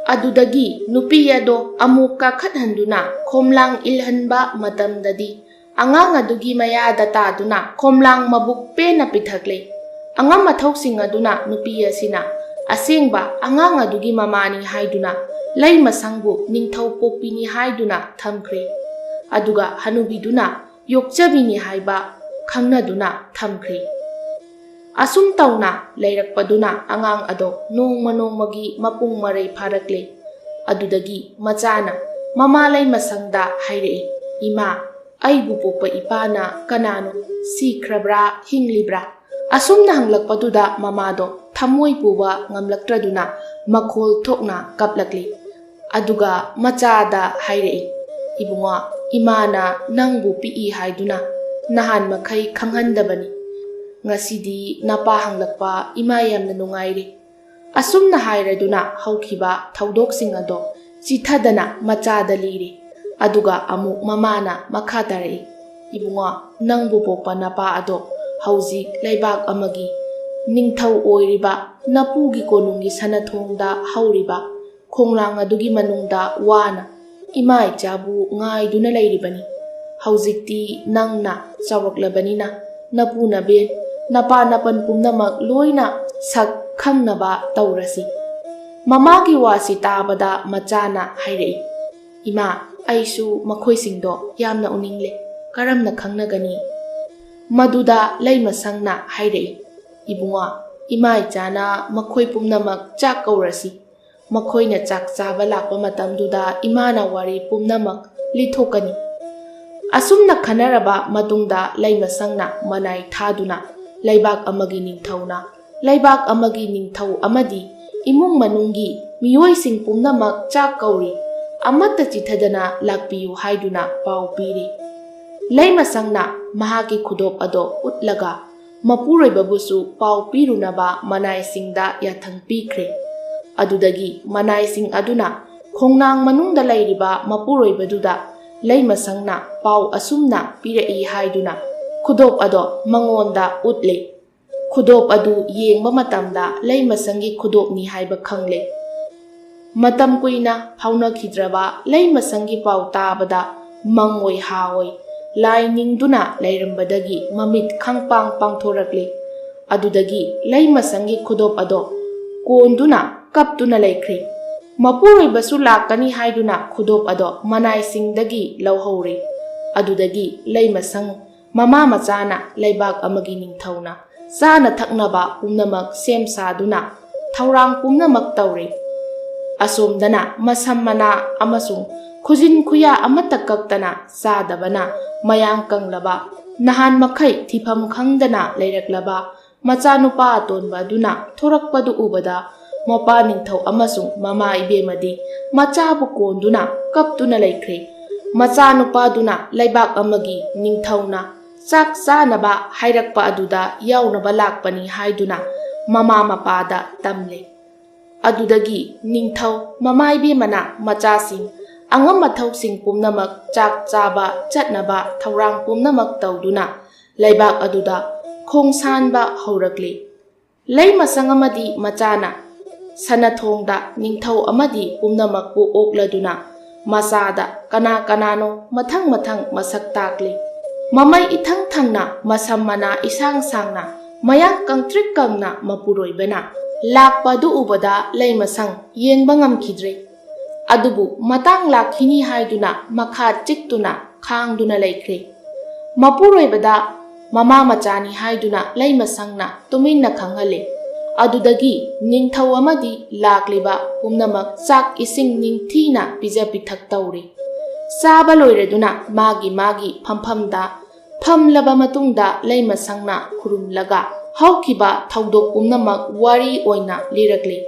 Adudagi nupi ado amuk kakhathanduna khomlang ilhanba matamdadi angang adugi mayada taduna khomlang mabuk pena pithakle. Angam mathawsing aduna nupi asina asengba angang adugi mamani haiduna laimasangbu ningthau pokpini haiduna thamkhre. Aduga hanubiduna yokchabini haiba khangnaduna thamkhre. Asum tauna leirakpaduna angang ado nongmagi mapung marai pharakle. Adudagi machana mama laimasangda hairei. Ima aibu pokpa ipana kanano sikhrabra hinglibra. Asumna hanglakpaduda mamado thamoi puba ngamlaktraduna makhol thokna kaplakli. Aduga machada hairei. Ibunga imana nangbu pi haiduna nahan makhai khanghandabani. Ngasidi napa hanglakpa ima yamna nungaire. Asumna hairaduna haukiba thaudoksing ado chithadana machada lire. Aduga amu mamana makhatarei. ꯏꯕꯨꯡꯉꯣ, ꯅꯪꯕꯨ ꯄꯣꯛꯄ ꯅꯄꯥ ꯑꯗꯣ ꯍꯧꯖꯤꯛ ꯂꯩꯕꯥꯛ ꯑꯃꯒꯤ ꯅꯤꯡꯊꯧ ꯑꯣꯏꯔꯤꯕ ꯅꯄꯨꯒꯤ ꯀꯣꯅꯨꯡꯒꯤ ꯁꯅꯊꯣꯡꯗ ꯍꯧꯔꯤꯕ ꯈꯣꯡꯅꯥꯡ ꯑꯗꯨꯒꯤ ꯃꯅꯨꯡꯗ ꯋꯥꯅ ꯏꯃꯥ ꯏꯆꯥꯕꯨ ꯉꯥꯏꯗꯨꯅ ꯂꯩꯔꯤꯕꯅꯤ꯫ ꯍꯧꯖꯤꯛꯇꯤ ꯅꯪꯅ ꯆꯥꯎꯔꯛꯂꯕꯅꯤꯅ ꯅꯄꯨ ꯅꯕꯦꯟ ꯅꯄꯥ ꯅꯄꯟ ꯄꯨꯝꯅꯃꯛ ꯂꯣꯏꯅ ꯁꯛ ꯈꯪꯅꯕ ꯇꯧꯔꯁꯤ꯫ ꯃꯃꯥꯒꯤ ꯋꯥꯁꯤ ꯇꯥꯕꯗ ꯃꯆꯥꯅ ꯍꯥꯏꯔꯛꯏ, ꯏꯃꯥ, ꯑꯩꯁꯨ ꯃꯈꯣꯏꯁꯤꯡꯗꯣ ꯌꯥꯝꯅ ꯎꯅꯤꯡꯂꯦ, ꯀꯔꯝꯅ ꯈꯪꯅꯒꯅꯤ? ꯃꯗꯨꯗ ꯂꯩꯃꯁꯪꯅ ꯍꯥꯏꯔꯛꯏ, ꯏꯕꯨꯡꯉꯣ, ꯏꯃꯥ ꯏꯆꯥꯅ ꯃꯈꯣꯏ ꯄꯨꯝꯅꯃꯛ ꯆꯥꯛ ꯀꯧꯔꯁꯤ꯫ ꯃꯈꯣꯏꯅ ꯆꯥꯛ ꯆꯥꯕ ꯂꯥꯛꯄ ꯃꯇꯝꯗꯨꯗ ꯏꯃꯥꯅ ꯋꯥꯔꯤ ꯄꯨꯝꯅꯃꯛ ꯂꯤꯊꯣꯛꯀꯅꯤ꯫ ꯑꯁꯨꯝꯅ ꯈꯟꯅꯔꯕ ꯃꯇꯨꯡꯗ ꯂꯩꯃꯁꯪꯅ ꯃꯅꯥꯏ ꯊꯥꯗꯨꯅ ꯂꯩꯕꯥꯛ ꯑꯃꯒꯤ ꯅꯤꯡꯊꯧꯅ ꯂꯩꯕꯥꯛ ꯑꯃꯒꯤ ꯅꯤꯡꯊꯧ ꯑꯃꯗꯤ ꯏꯃꯨꯡ ꯃꯅꯨꯡꯒꯤ ꯃꯤꯑꯣꯏꯁꯤꯡ ꯄꯨꯝꯅꯃꯛ ꯆꯥꯛ ꯀꯧꯔꯤ, ꯑꯃꯠꯇ ꯆꯤꯊꯗꯅ ꯂꯥꯛꯄꯤꯌꯨ ꯍꯥꯏꯗꯨꯅ ꯄꯥꯎ ꯄꯤꯔꯤ꯫ ꯂꯩꯃꯁꯪꯅ ꯃꯍꯥꯛꯀꯤ ꯈꯨꯗꯣꯞ ꯑꯗꯣ ꯎꯠꯂꯒ ꯃꯄꯨꯔꯣꯏꯕꯕꯨꯁꯨ ꯄꯥꯎ ꯄꯤꯔꯨꯅꯕ ꯃꯅꯥꯏꯁꯤꯡꯗ ꯌꯥꯊꯪ ꯄꯤꯈ꯭ꯔꯦ꯫ ꯑꯗꯨꯗꯒꯤ ꯃꯅꯥꯏꯁꯤꯡ ꯑꯗꯨꯅ ꯈꯣꯡꯅꯥꯡ ꯃꯅꯨꯡꯗ ꯂꯩꯔꯤꯕ ꯃꯄꯨꯔꯣꯏꯕꯗꯨꯗ ꯂꯩꯃꯁꯪꯅ ꯄꯥꯎ ꯑꯁꯨꯝꯅ ꯄꯤꯔꯛꯏ ꯍꯥꯏꯗꯨꯅ ꯈꯨꯗꯣꯞ ꯑꯗꯣ ꯃꯉꯣꯟꯗ ꯎꯠꯂꯦ꯫ ꯈꯨꯗꯣꯞ ꯑꯗꯨ ꯌꯦꯡꯕ ꯃꯇꯝꯗ ꯂꯩꯃꯁꯪꯒꯤ ꯈꯨꯗꯣꯞꯅꯤ ꯍꯥꯏꯕ ꯈꯪꯂꯦ꯫ ꯃꯇꯝ ꯀꯨꯏꯅ ꯐꯥꯎꯅꯈꯤꯗ꯭ꯔꯕ ꯂꯩꯃꯁꯪꯒꯤ ꯄꯥꯎ ꯇꯥꯕꯗ ꯃꯪꯑꯣꯏ ꯍꯥꯑꯣꯏ ꯂꯥꯏ ꯅꯤꯡꯗꯨꯅ ꯂꯩꯔꯝꯕꯗꯒꯤ ꯃꯃꯤꯠ ꯈꯪꯄꯥꯡ ꯄꯥꯡꯊꯣꯔꯛꯂꯦ꯫ ꯑꯗꯨꯗꯒꯤ ꯂꯩꯃꯁꯪꯒꯤ ꯈꯨꯗꯣꯞ ꯑꯗꯣ ꯀꯣꯟꯗꯨꯅ ꯀꯞꯇꯨꯅ ꯂꯩꯈ꯭ꯔꯦ꯫ ꯃꯄꯨꯔꯣꯏꯕꯁꯨ ꯂꯥꯛꯀꯅꯤ ꯍꯥꯏꯗꯨꯅ ꯈꯨꯗꯣꯞ ꯑꯗꯣ ꯃꯅꯥꯏꯁꯤꯡꯗꯒꯤ ꯂꯧꯍꯧꯔꯦ꯫ ꯑꯗꯨꯗꯒꯤ ꯂꯩꯃꯁꯪ ꯃꯃꯥ ꯃꯆꯥꯅ ꯂꯩꯕꯥꯛ ꯑꯃꯒꯤ ꯅꯤꯡꯊꯧꯅ ꯆꯥꯅ ꯊꯛꯅꯕ ꯄꯨꯝꯅꯃꯛ ꯁꯦꯝ ꯁꯥꯗꯨꯅ ꯊꯧꯔꯥꯡ ꯄꯨꯝꯅꯃꯛ ꯇꯧꯔꯦ꯫ ꯑꯁꯣꯝꯗꯅ ꯃꯁꯝ ꯃꯅꯥ ꯑꯃꯁꯨꯡ ꯈꯨꯖꯤꯟ ꯈꯨꯌꯥ ꯑꯃꯠꯇ ꯀꯛꯇꯅ ꯆꯥꯗꯕꯅ ꯃꯌꯥꯡ ꯀꯪꯂꯕ, ꯅꯍꯥꯟ ꯃꯈꯩ ꯊꯤꯐꯝ ꯈꯪꯗꯅ ꯂꯩꯔꯛꯂꯕ ꯃꯆꯥꯅꯨꯄꯥ ꯑꯇꯣꯟꯕ ꯑꯗꯨꯅ ꯊꯣꯔꯛꯄꯗꯨ ꯎꯕꯗ ꯃꯄꯥ ꯅꯤꯡꯊꯧ ꯑꯃꯁꯨꯡ ꯃꯃꯥ ꯏꯕꯦꯝꯃꯗꯤ ꯃꯆꯥꯕꯨ ꯀꯣꯟꯗꯨꯅ ꯀꯞꯇꯨꯅ ꯂꯩꯈ꯭ꯔꯦ꯫ ꯃꯆꯥꯅꯨꯄꯥꯗꯨꯅ ꯂꯩꯕꯥꯛ ꯑꯃꯒꯤ ꯅꯤꯡꯊꯧꯅ ꯆꯥꯛ ꯆꯥꯅꯕ ꯍꯥꯏꯔꯛꯄ ꯑꯗꯨꯗ ꯌꯥꯎꯅꯕ ꯂꯥꯛꯄꯅꯤ ꯍꯥꯏꯗꯨꯅ ꯃꯃꯥ ꯃꯄꯥꯗ ꯇꯝꯂꯦ꯫ ꯑꯗꯨꯗꯒꯤ ꯅꯤꯡꯊꯧ ꯃꯃꯥ ꯏꯕꯦꯝꯃꯅ ꯃꯆꯥꯁꯤꯡ ꯑꯉꯝ ꯑꯊꯧꯁꯤꯡ ꯄꯨꯝꯅꯃꯛ ꯆꯥꯛ ꯆꯥꯕ ꯆꯠꯅꯕ ꯊꯧꯔꯥꯡ ꯄꯨꯝꯅꯃꯛ ꯇꯧꯗꯨꯅ ꯂꯩꯕꯥꯛ ꯑꯗꯨꯗ ꯈꯣꯡꯁꯥꯟꯕ ꯍꯧꯔꯛꯂꯦ꯫ ꯂꯩꯃꯁꯪ ꯑꯃꯗꯤ ꯃꯆꯥꯅ ꯁꯅꯊꯣꯡꯗ ꯅꯤꯡꯊꯧ ꯑꯃꯗꯤ ꯄꯨꯝꯅꯃꯛꯄꯨ ꯑꯣꯛꯂꯗꯨꯅ ꯃꯆꯥꯗ ꯀꯅꯥ ꯀꯅꯥꯅꯣ ꯃꯊꯪ ꯃꯊꯪ ꯃꯁꯛ ꯇꯥꯛꯂꯦ꯫ ꯃꯃꯩ ꯏꯊꯪ ꯊꯪꯅ ꯃꯁꯝ ꯃꯅꯥ ꯏꯁꯥꯡ ꯁꯥꯡꯅ ꯃꯌꯥꯡ ꯀꯪꯇ꯭ꯔꯤꯛ ꯀꯪꯅ ꯃꯄꯨꯔꯣꯏꯕꯅ ꯂꯥꯛꯄ ꯑꯗꯨ ꯎꯕꯗ ꯂꯩꯃꯁꯪ ꯌꯦꯡꯕ ꯉꯝꯈꯤꯗ꯭ꯔꯦ꯫ ꯑꯗꯨꯕꯨ ꯃꯇꯥꯡ ꯂꯥꯛꯈꯤꯅꯤ ꯍꯥꯏꯗꯨꯅ ꯃꯈꯥ ꯆꯤꯛꯇꯨꯅ ꯈꯥꯡꯗꯨꯅ ꯂꯩꯈ꯭ꯔꯦ꯫ ꯃꯄꯨꯔꯣꯏꯕꯗ ꯃꯃꯥ ꯃꯆꯥꯅꯤ ꯍꯥꯏꯗꯨꯅ ꯂꯩꯃꯁꯪꯅ ꯇꯨꯃꯤꯟꯅ ꯈꯪꯍꯜꯂꯦ꯫ ꯑꯗꯨꯗꯒꯤ ꯅꯤꯡꯊꯧ ꯑꯃꯗꯤ ꯂꯥꯛꯂꯤꯕ ꯄꯨꯝꯅꯃꯛ ꯆꯥꯛ ꯏꯁꯤꯡ ꯅꯤꯡꯊꯤꯅ ꯄꯤꯖ ꯄꯤꯊꯛ ꯇꯧꯔꯦ꯫ ꯆꯥꯕ ꯂꯣꯏꯔꯗꯨꯅ ꯃꯥꯒꯤ ꯃꯥꯒꯤ ꯐꯝꯐꯝꯗ ꯐꯝꯂꯕ ꯃꯇꯨꯡꯗ ꯂꯩꯃꯁꯪꯅ ꯈꯨꯔꯨꯝꯂꯒ ꯍꯧꯈꯤꯕ ꯊꯧꯗꯣꯛ ꯄꯨꯝꯅꯃꯛ ꯋꯥꯔꯤ ꯑꯣꯏꯅ ꯂꯤꯔꯛꯂꯦ꯫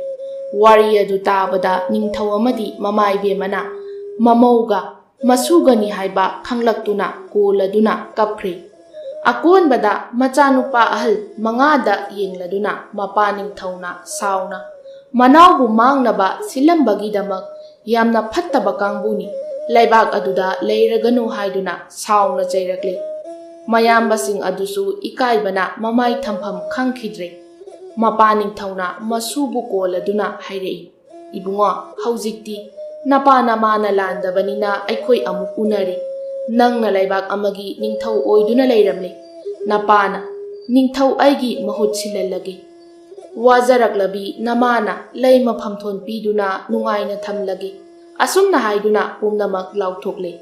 ꯋꯥꯔꯤ ꯑꯗꯨ ꯇꯥꯕꯗ ꯅꯤꯡꯊꯧ ꯑꯃꯗꯤ ꯃꯃꯥ ꯏꯕꯦꯝꯃꯅ ꯃꯃꯧꯒ ꯃꯁꯨꯒꯅꯤ ꯍꯥꯏꯕ ꯈꯪꯂꯛꯇꯨꯅ ꯀꯣꯜꯂꯗꯨꯅ ꯀꯞꯈ꯭ꯔꯦ꯫ ꯑꯀꯣꯟꯕꯗ ꯃꯆꯥꯅꯨꯄꯥ ꯑꯍꯜ 5ꯗ ꯌꯦꯡꯂꯗꯨꯅ ꯃꯄꯥ ꯅꯤꯡꯊꯧꯅ ꯁꯥꯎꯅ ꯃꯅꯥꯎꯕꯨ ꯃꯥꯡꯅꯕ ꯁꯤꯜꯂꯝꯕꯒꯤꯗꯃꯛ ꯌꯥꯝꯅ ꯐꯠꯇꯕ ꯀꯥꯡꯕꯨꯅꯤ, ꯂꯩꯕꯥꯛ ꯑꯗꯨꯗ ꯂꯩꯔꯒꯅꯨ ꯍꯥꯏꯗꯨꯅ ꯁꯥꯎꯅ ꯆꯩꯔꯛꯂꯦ꯫ ꯃꯌꯥꯝꯕꯁꯤꯡ ꯑꯗꯨꯁꯨ ꯏꯀꯥꯏꯕꯅ ꯃꯃꯥꯏ ꯊꯝꯐꯝ ꯈꯪꯈꯤꯗ꯭ꯔꯦ꯫ ꯃꯄಾ ꯅꯤꯡꯊꯧꯅ ꯃꯁꯨꯕꯨ ꯀꯣꯜꯂꯗꯨꯅ ꯍꯥꯏꯔꯛꯏ, ꯏꯕꯨꯡꯉꯣ, ꯍꯧꯖꯤꯛꯇꯤ ꯅꯄꯥ ꯅꯃꯥꯅ ꯂꯥꯟꯗꯕꯅꯤꯅ ꯑꯩꯈꯣꯏ ꯑꯃꯨꯛ ꯎꯅꯔꯦ꯫ ꯅꯪꯅ ꯂꯩꯕꯥꯛ ꯑꯃꯒꯤ ꯅꯤꯡꯊꯧ ꯑꯣꯏꯗꯨꯅ ꯂꯩꯔꯝꯂꯦ꯫ ꯅꯄꯥꯅ ꯅꯤꯡꯊꯧ ꯑꯩꯒꯤ ꯃꯍꯨꯠ ꯁꯤꯜꯍꯜꯂꯒꯦ꯫ ꯋꯥꯖꯔꯛꯂꯕꯤ ꯅꯃꯥꯅ ꯂꯩꯃ ꯐꯝꯊꯣꯟ ꯄꯤꯗꯨꯅ ꯅꯨꯡꯉꯥꯏꯅ ꯊꯝꯂꯒꯦ꯫ ꯑꯁꯨꯝꯅ ꯍꯥꯏꯗꯨꯅ ꯄꯨꯝꯅꯃꯛ ꯂꯥꯎꯊꯣꯛꯂꯦ꯫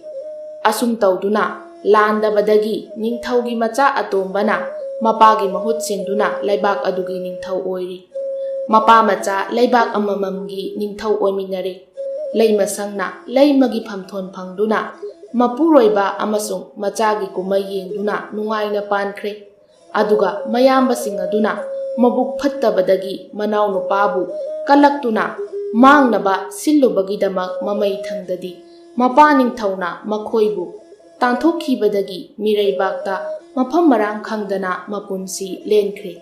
ꯑꯁꯨꯝ ꯇꯧꯗꯨꯅ ꯂꯥꯟꯗꯕꯗꯒꯤ ꯅꯤꯡꯊꯧꯒꯤ ꯃꯆꯥ ꯑꯇꯣꯝꯕꯅ ꯃꯄꯥꯒꯤ ꯃꯍꯨꯠ ꯁꯤꯟꯗꯨꯅ ꯂꯩꯕꯥꯛ ꯑꯗꯨꯒꯤ ꯅꯤꯡꯊꯧ ꯑꯣꯏꯔꯤ꯫ ꯃꯄꯥ ꯃꯆꯥ ꯂꯩꯕꯥꯛ ꯑꯃꯃꯝꯒꯤ ꯅꯤꯡꯊꯧ ꯑꯣꯏꯃꯤꯟꯅꯔꯦ꯫ ꯂꯩꯃꯁꯪꯅ ꯂꯩꯃꯒꯤ ꯐꯝꯊꯣꯟ ꯐꯪꯗꯨꯅ ꯃꯄꯨꯔꯣꯏꯕ ꯑꯃꯁꯨꯡ ꯃꯆꯥꯒꯤ ꯀꯨꯝꯃꯩ ꯌꯦꯡꯗꯨꯅ ꯅꯨꯡꯉꯥꯏꯅ ꯄꯥꯟꯈ꯭ꯔꯦ꯫ ꯑꯗꯨꯒ ꯃꯌꯥꯝꯕꯁꯤꯡ ꯑꯗꯨꯅ ꯃꯕꯨꯛ ꯐꯠꯇꯕꯗꯒꯤ ꯃꯅꯥꯎꯅꯨꯄꯥꯕꯨ ꯀꯜꯂꯛꯇꯨꯅ ꯃꯥꯡꯅꯕ ꯁꯤꯜꯂꯨꯕꯒꯤꯗꯃꯛ ꯃꯃꯩ ꯊꯪꯗꯗꯤ ꯃꯄꯥ ꯅꯤꯡꯊꯧꯅ ꯃꯈꯣꯏꯕꯨ ꯇꯥꯟꯊꯣꯛꯈꯤꯕꯗꯒꯤ ꯃꯤꯔꯩꯕꯥꯛꯇ ꯃꯐꯝ ꯃꯔꯥꯡ ꯈꯪꯗꯅ ꯃꯄꯨꯟꯁꯤ ꯂꯦꯟꯈ꯭ꯔꯦ꯫